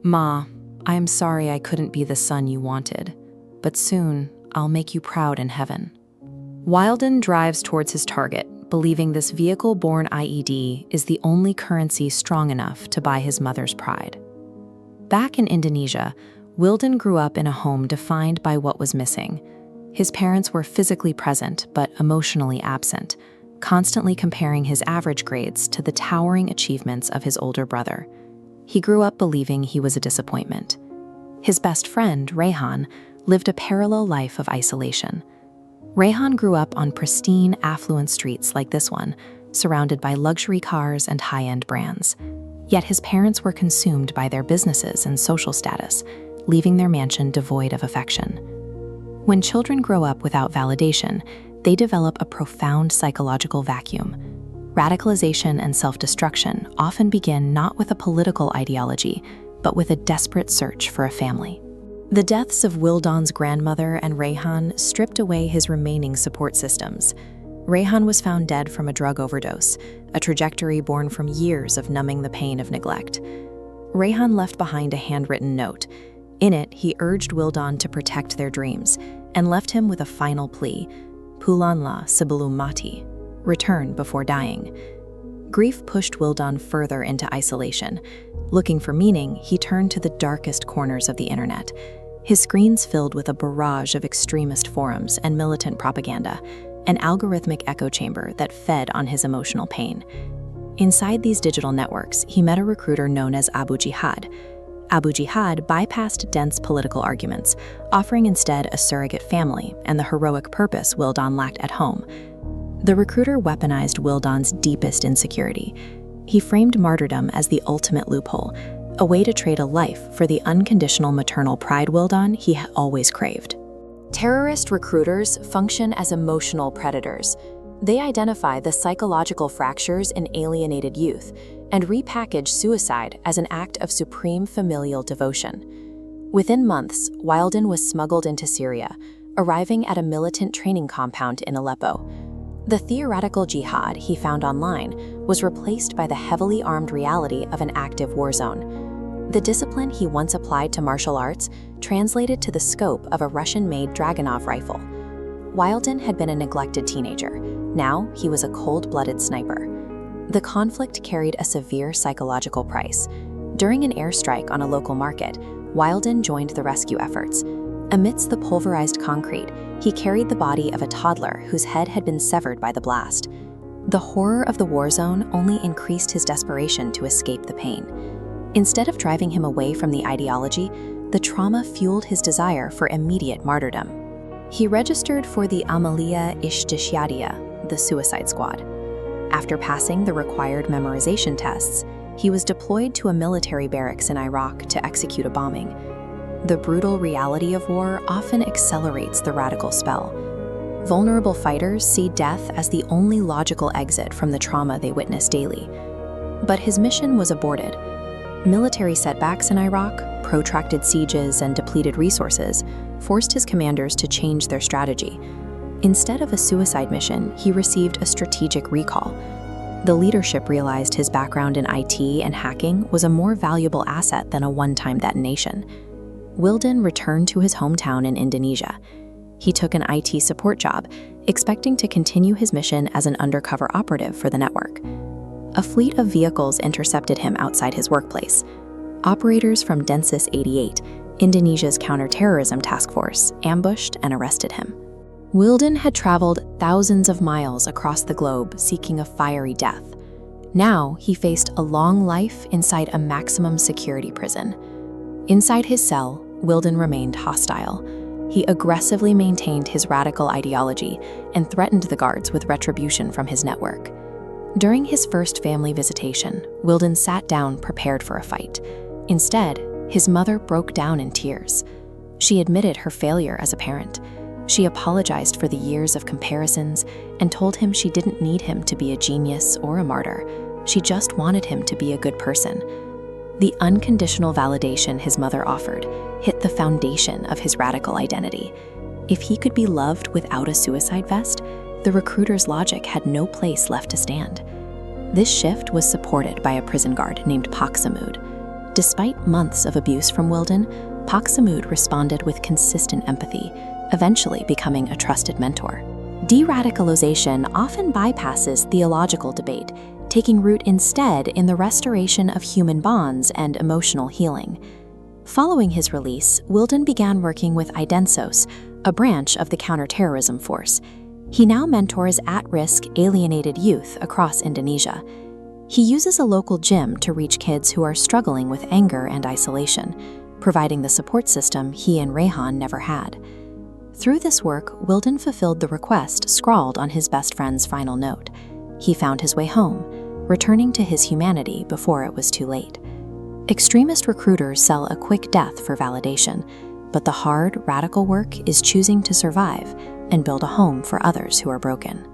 Ma, I am sorry I couldn't be the son you wanted, but soon I'll make you proud in heaven. Wilden drives towards his target, believing this vehicle-borne IED is the only currency strong enough to buy his mother's pride. Back in Indonesia, Wilden grew up in a home defined by what was missing. His parents were physically present but emotionally absent, constantly comparing his average grades to the towering achievements of his older brother. He grew up believing he was a disappointment. His best friend, Rayhan, lived a parallel life of isolation. Rayhan grew up on pristine, affluent streets like this one, surrounded by luxury cars and high-end brands. Yet his parents were consumed by their businesses and social status, leaving their mansion devoid of affection. When children grow up without validation, they develop a profound psychological vacuum. Radicalization and self-destruction often begin not with a political ideology, but with a desperate search for a family. The deaths of Wilden's grandmother and Rayhan stripped away his remaining support systems. Rayhan was found dead from a drug overdose, a trajectory born from years of numbing the pain of neglect. Rayhan left behind a handwritten note. In it, he urged Wilden to protect their dreams and left him with a final plea, Pulanlah sebelum mati, return before dying. Grief pushed Wilden further into isolation. Looking for meaning, he turned to the darkest corners of the internet. His screens filled with a barrage of extremist forums and militant propaganda, an algorithmic echo chamber that fed on his emotional pain. Inside these digital networks, he met a recruiter known as Abu Jihad. Abu Jihad bypassed dense political arguments, offering instead a surrogate family and the heroic purpose Wilden lacked at home. The recruiter weaponized Wilden's deepest insecurity. He framed martyrdom as the ultimate loophole, a way to trade a life for the unconditional maternal pride Wilden he had always craved. Terrorist recruiters function as emotional predators. They identify the psychological fractures in alienated youth and repackage suicide as an act of supreme familial devotion. Within months, Wilden was smuggled into Syria, arriving at a militant training compound in Aleppo. The theoretical jihad he found online was replaced by the heavily armed reality of an active war zone. The discipline he once applied to martial arts translated to the scope of a Russian-made Dragunov rifle. Wilden had been a neglected teenager. Now he was a cold-blooded sniper. The conflict carried a severe psychological price. During an airstrike on a local market, Wilden joined the rescue efforts. Amidst the pulverized concrete, he carried the body of a toddler whose head had been severed by the blast. The horror of the war zone only increased his desperation to escape the pain. Instead of driving him away from the ideology, the trauma fueled his desire for immediate martyrdom. He registered for the Amaliyah Ishtishadiya, the suicide squad. After passing the required memorization tests, he was deployed to a military barracks in Iraq to execute a bombing. The brutal reality of war often accelerates the radical spell. Vulnerable fighters see death as the only logical exit from the trauma they witness daily. But his mission was aborted. Military setbacks in Iraq, protracted sieges, and depleted resources forced his commanders to change their strategy. Instead of a suicide mission, he received a strategic recall. The leadership realized his background in IT and hacking was a more valuable asset than a one-time detonation. Wilden returned to his hometown in Indonesia. He took an IT support job, expecting to continue his mission as an undercover operative for the network. A fleet of vehicles intercepted him outside his workplace. Operators from Densus 88, Indonesia's counterterrorism task force, ambushed and arrested him. Wilden had traveled thousands of miles across the globe seeking a fiery death. Now he faced a long life inside a maximum security prison. Inside his cell, Wilden remained hostile. He aggressively maintained his radical ideology and threatened the guards with retribution from his network. During his first family visitation, Wilden sat down prepared for a fight. Instead, his mother broke down in tears. She admitted her failure as a parent. She apologized for the years of comparisons and told him she didn't need him to be a genius or a martyr. She just wanted him to be a good person. The unconditional validation his mother offered hit the foundation of his radical identity. If he could be loved without a suicide vest, the recruiter's logic had no place left to stand. This shift was supported by a prison guard named Paksamud. Despite months of abuse from Wilden, Paksamud responded with consistent empathy, eventually becoming a trusted mentor. De-radicalization often bypasses theological debate, taking root instead in the restoration of human bonds and emotional healing. Following his release, Wilden began working with Idensos, a branch of the counterterrorism force. He now mentors at-risk, alienated youth across Indonesia. He uses a local gym to reach kids who are struggling with anger and isolation, providing the support system he and Rehan never had. Through this work, Wilden fulfilled the request scrawled on his best friend's final note. He found his way home, returning to his humanity before it was too late. Extremist recruiters sell a quick death for validation, but the hard, radical work is choosing to survive and build a home for others who are broken.